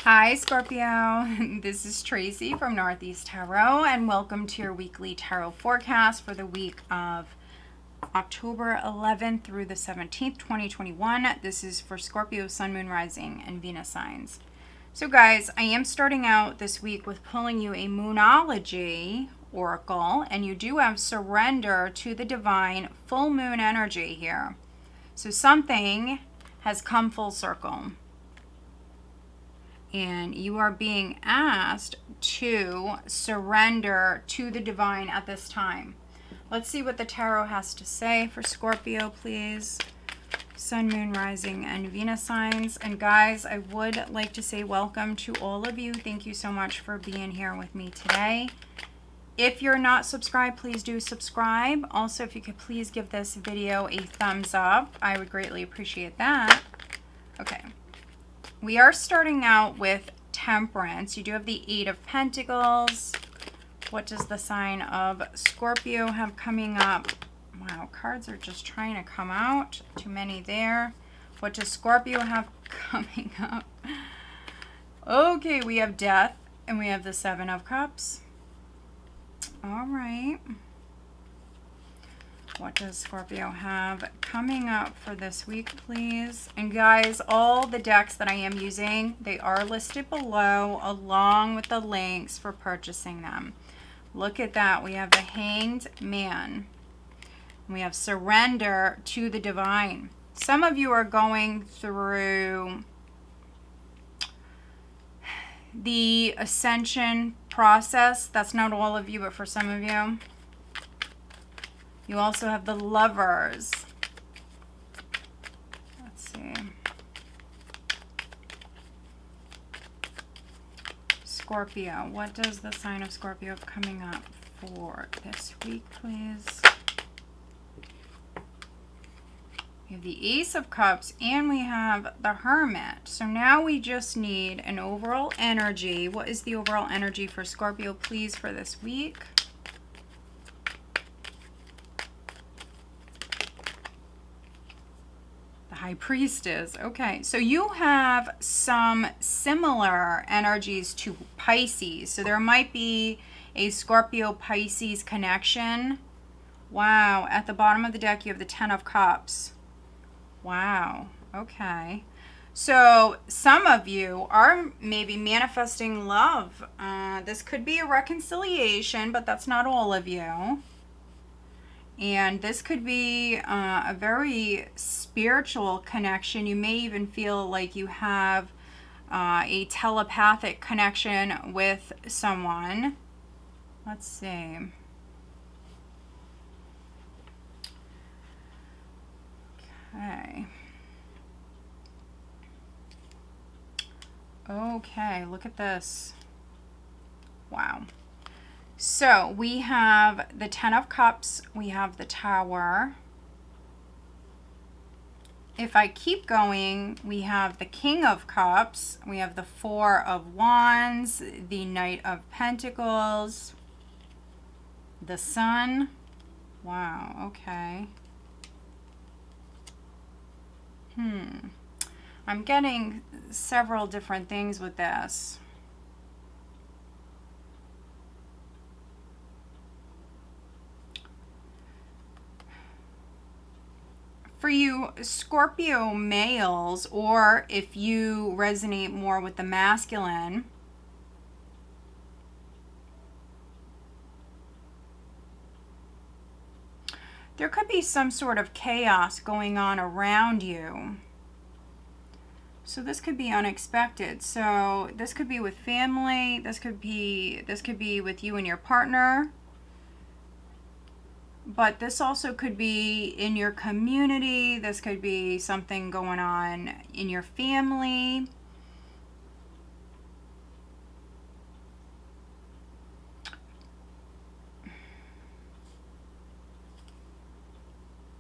Hi Scorpio, this is Tracy from Northeast Tarot and welcome to your weekly tarot forecast for the week of October 11th through the 17th, 2021. This is for Scorpio, Sun, Moon, Rising, and Venus signs. So guys, I am starting out this week with pulling you a Moonology oracle, and you do have surrender to the divine full moon energy here. So something has come full circle. And you are being asked to surrender to the divine at this time. Let's see what the tarot has to say for Scorpio, please. Sun, Moon, Rising, and Venus signs. And guys, I would like to say welcome to all of you. Thank you so much for being here with me today. If you're not subscribed, please do subscribe. Also, if you could please give this video a thumbs up, I would greatly appreciate that. Okay. We are starting out with Temperance. You do have the Eight of Pentacles. What does the sign of Scorpio have coming up? Wow, cards are just trying to come out. Too many there. What does Scorpio have coming up? Okay, we have Death and we have the Seven of Cups. All right. What does Scorpio have coming up for this week, please? And guys, all the decks that I am using, they are listed below along with the links for purchasing them. Look at that. We have the Hanged Man. We have Surrender to the Divine. Some of you are going through the ascension process. That's not all of you, but for some of you. You also have the Lovers. Let's see. Scorpio. What does the sign of Scorpio have coming up for this week, please? We have the Ace of Cups and we have the Hermit. So now we just need an overall energy. What is the overall energy for Scorpio, please, for this week? High Priestess. Okay, so you have some similar energies to Pisces. So there might be a Scorpio-Pisces connection. Wow, at the bottom of the deck you have the Ten of Cups. Wow, okay. So some of you are maybe manifesting love. This could be a reconciliation, but that's not all of you. And this could be a very spiritual connection. You may even feel like you have a telepathic connection with someone. Let's see. Okay. Okay, look at this. Wow. So we have the Ten of Cups, we have the Tower. If I keep going, we have the King of Cups, we have the Four of Wands, the Knight of Pentacles, the Sun. Wow, okay. I'm getting several different things with this. For you Scorpio males, or if you resonate more with the masculine, there could be some sort of chaos going on around you. So this could be unexpected. So this could be with family, this could be with you and your partner. But this also could be in your community. This could be something going on in your family.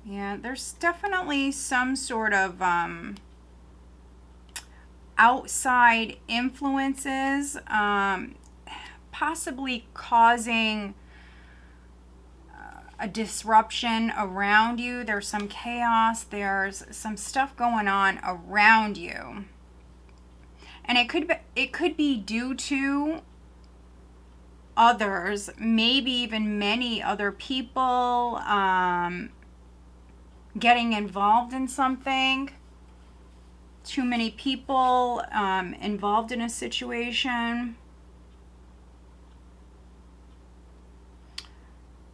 Yeah, there's definitely some sort of outside influences, possibly causing a disruption around you. There's some chaos. There's some stuff going on around you. And it could be due to others, maybe even many other people getting involved in something. Too many people involved in a situation.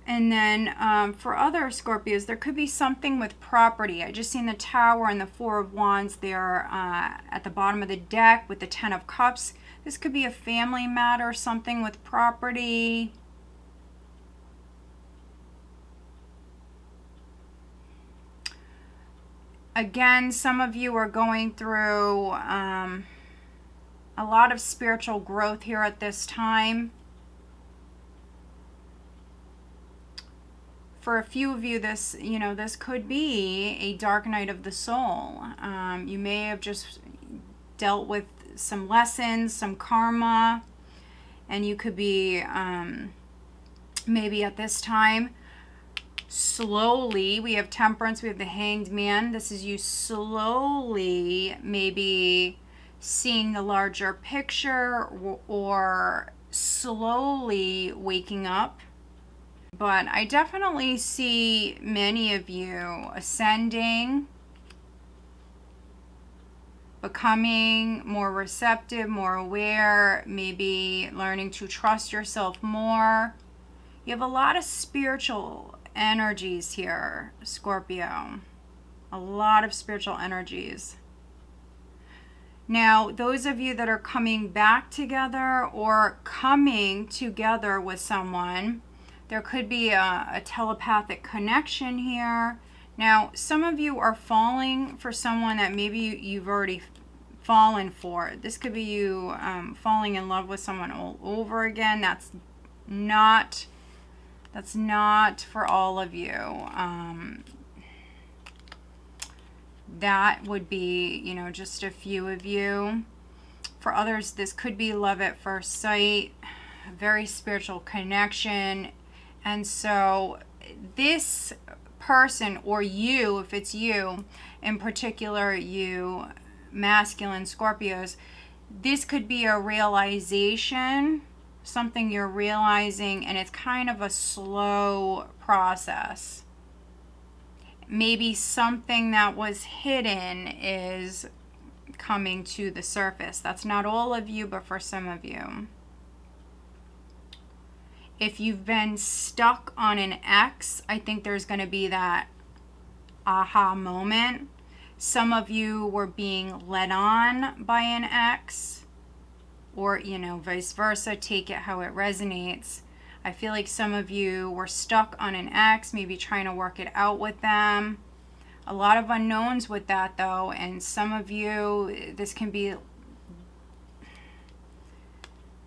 And then for other Scorpios, there could be something with property. I just seen the Tower and the Four of Wands there at the bottom of the deck with the Ten of Cups. This could be a family matter, something with property. Again, some of you are going through a lot of spiritual growth here at this time. For a few of you, this could be a dark night of the soul. You may have just dealt with some lessons, some karma, and you could be maybe at this time slowly, we have Temperance, we have the Hanged Man. This is you slowly maybe seeing the larger picture or slowly waking up. But I definitely see many of you ascending, becoming more receptive, more aware, maybe learning to trust yourself more. You have a lot of spiritual energies here, Scorpio. A lot of spiritual energies. Now, those of you that are coming back together or coming together with someone, there could be a telepathic connection here. Now, some of you are falling for someone that maybe you've already fallen for. This could be you falling in love with someone all over again. That's not for all of you. That would be, just a few of you. For others, this could be love at first sight, a very spiritual connection. And so this person, or you, if it's you, in particular you masculine Scorpios, this could be a realization, something you're realizing, and it's kind of a slow process. Maybe something that was hidden is coming to the surface. That's not all of you, but for some of you. If you've been stuck on an ex, I think there's going to be that aha moment. Some of you were being led on by an ex, or, vice versa. Take it how it resonates. I feel like some of you were stuck on an ex, maybe trying to work it out with them. A lot of unknowns with that, though, and some of you, this can be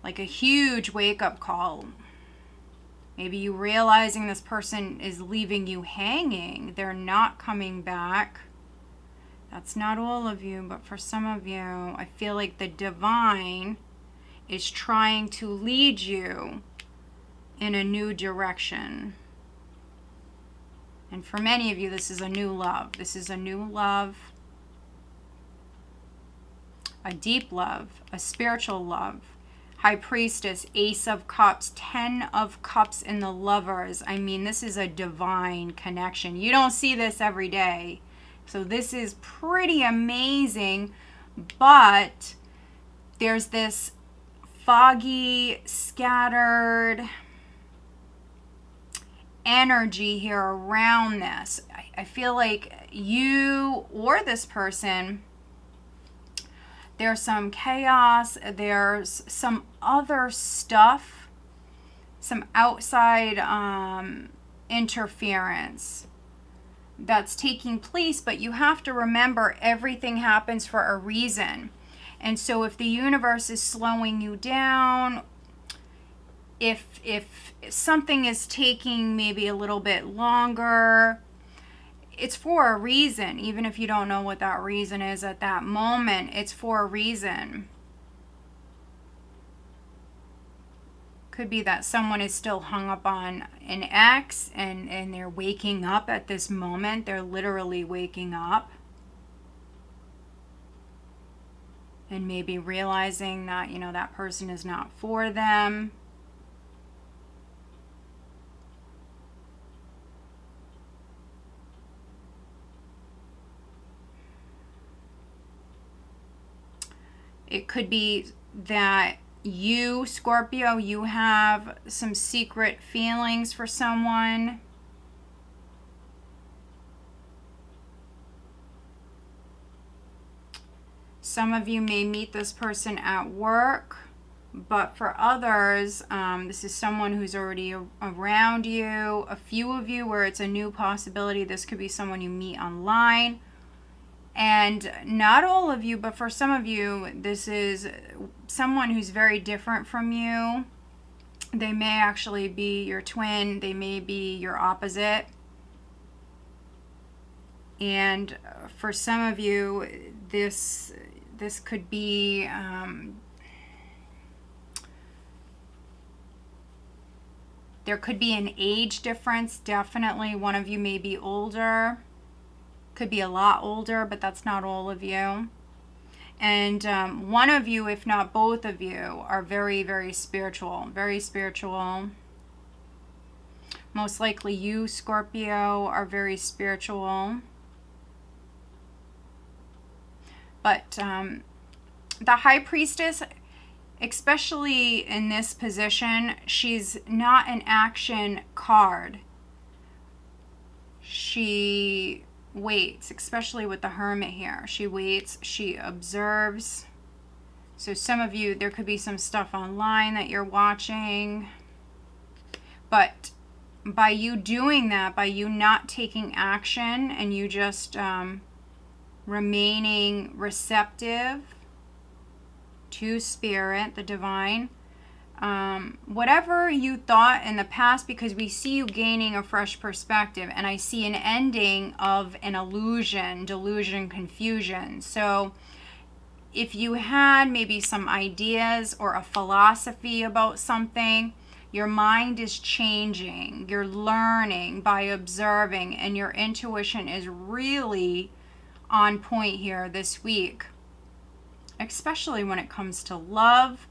like a huge wake-up call. Maybe you realizing this person is leaving you hanging. They're not coming back. That's not all of you, but for some of you, I feel like the divine is trying to lead you in a new direction. And for many of you, this is a new love. This is a new love, a deep love, a spiritual love. High Priestess, Ace of Cups, 10 of Cups in the Lovers. I mean, this is a divine connection. You don't see this every day. So this is pretty amazing, but there's this foggy, scattered energy here around this. I feel like you or this person, there's some chaos, there's some other stuff, some outside interference that's taking place, but you have to remember everything happens for a reason. And so if the universe is slowing you down, if something is taking maybe a little bit longer, it's for a reason. Even if you don't know what that reason is at that moment, it's for a reason. Could be that someone is still hung up on an ex and they're waking up at this moment. They're literally waking up. and maybe realizing that, you know, that person is not for them. It could be that you, Scorpio, you have some secret feelings for someone. Some of you may meet this person at work, but for others, this is someone who's already around you. A few of you where it's a new possibility, this could be someone you meet online. And not all of you, but for some of you, this is someone who's very different from you. They may actually be your twin. They may be your opposite. And for some of you, this could be there could be an age difference. Definitely one of you may be older. Could be a lot older, but that's not all of you. And one of you, if not both of you, are very, very spiritual. Very spiritual. Most likely you, Scorpio, are very spiritual. But the High Priestess, especially in this position, she's not an action card. She waits, especially with the Hermit here. She waits, she observes. So some of you, there could be some stuff online that you're watching. But by you doing that, by you not taking action and you just remaining receptive to spirit, the divine, whatever you thought in the past, because we see you gaining a fresh perspective, and I see an ending of an illusion, delusion, confusion. So if you had maybe some ideas or a philosophy about something, your mind is changing, you're learning by observing, and your intuition is really on point here this week, especially when it comes to love,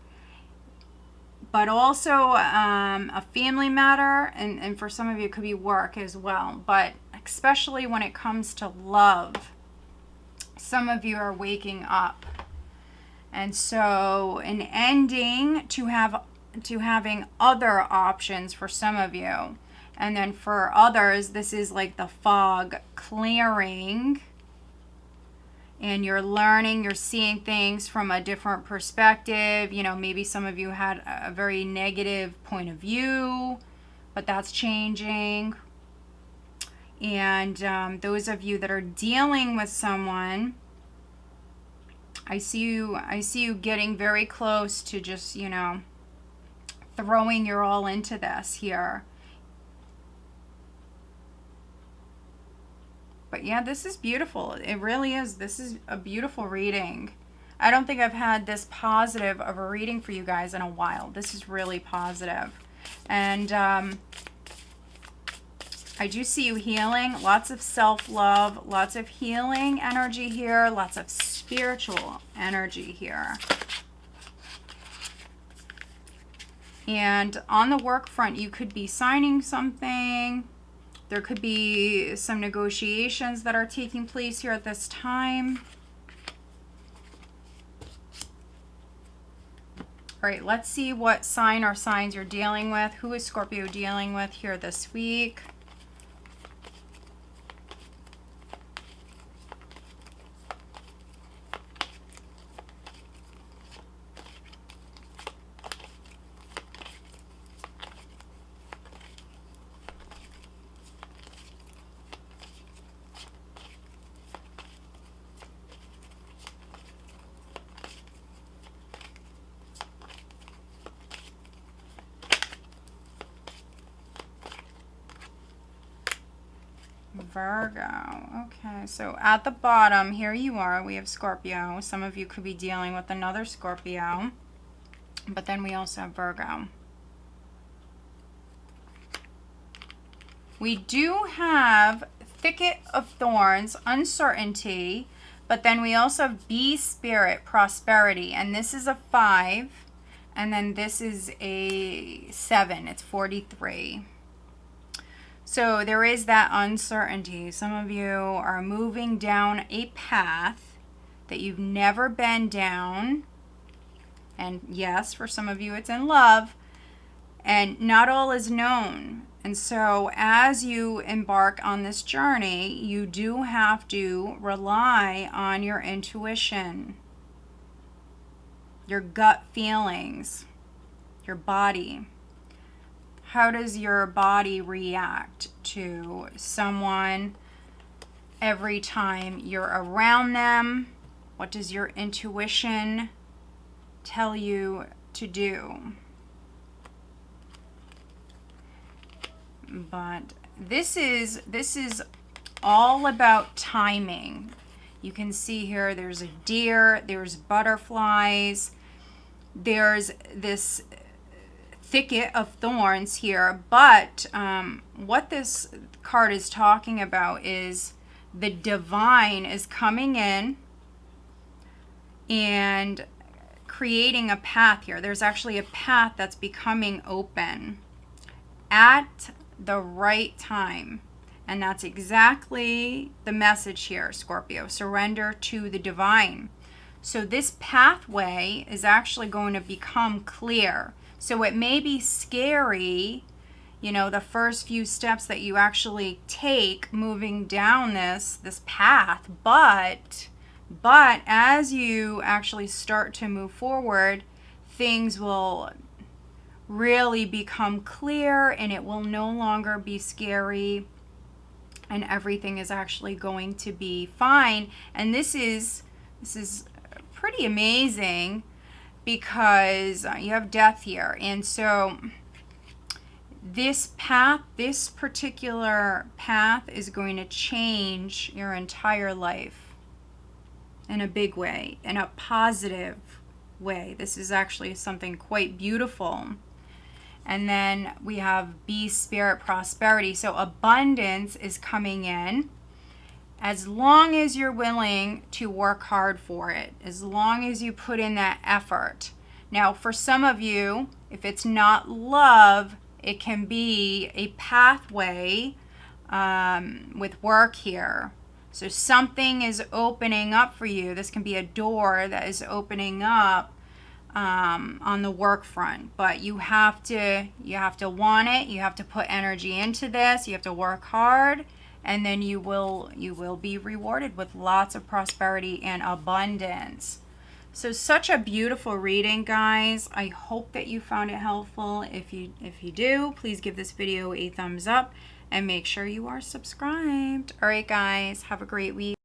but also a family matter, and for some of you it could be work as well, but especially when it comes to love, some of you are waking up. And so an ending to having other options for some of you, and then for others this is like the fog clearing, and you're learning, you're seeing things from a different perspective. You know, maybe some of you had a very negative point of view, but that's changing. And those of you that are dealing with someone, I see you getting very close to just, you know, throwing your all into this here. But yeah, this is beautiful. It really is. This is a beautiful reading. I don't think I've had this positive of a reading for you guys in a while. This is really positive. And I do see you healing. Lots of self-love. Lots of healing energy here. Lots of spiritual energy here. And on the work front, you could be signing something. There could be some negotiations that are taking place here at this time. All right, let's see what sign or signs you're dealing with. Who is Scorpio dealing with here this week? Virgo. Okay, so at the bottom, here you are. We have Scorpio. Some of you could be dealing with another Scorpio. But then we also have Virgo. We do have thicket of thorns, uncertainty, But then we also have B Spirit, prosperity, and this is a 5, and then this is a 7. It's 43. So there is that uncertainty. Some of you are moving down a path that you've never been down. And yes, for some of you it's in love. And not all is known. And so as you embark on this journey, you do have to rely on your intuition, your gut feelings, your body. How does your body react to someone every time you're around them? What does your intuition tell you to do? But this is all about timing. You can see here there's a deer, there's butterflies, there's this thicket of thorns here, but what this card is talking about is the divine is coming in and creating a path here. There's actually a path that's becoming open at the right time. And that's exactly the message here, Scorpio. Surrender to the divine. So this pathway is actually going to become clear. So it may be scary, you know, the first few steps that you actually take moving down this path, but as you actually start to move forward, things will really become clear and it will no longer be scary and everything is actually going to be fine. And this is pretty amazing because you have death here. And so this path, this particular path is going to change your entire life in a big way, in a positive way. This is actually something quite beautiful. And then we have B Spirit, prosperity. So abundance is coming in as long as you're willing to work hard for it, as long as you put in that effort. Now, for some of you, if it's not love, it can be a pathway with work here. So something is opening up for you. This can be a door that is opening up on the work front, but you have to want it. You have to put energy into this. You have to work hard, and then you will be rewarded with lots of prosperity and abundance. So such a beautiful reading, guys. I hope that you found it helpful. If you do, please give this video a thumbs up and make sure you are subscribed. All right, guys, have a great week.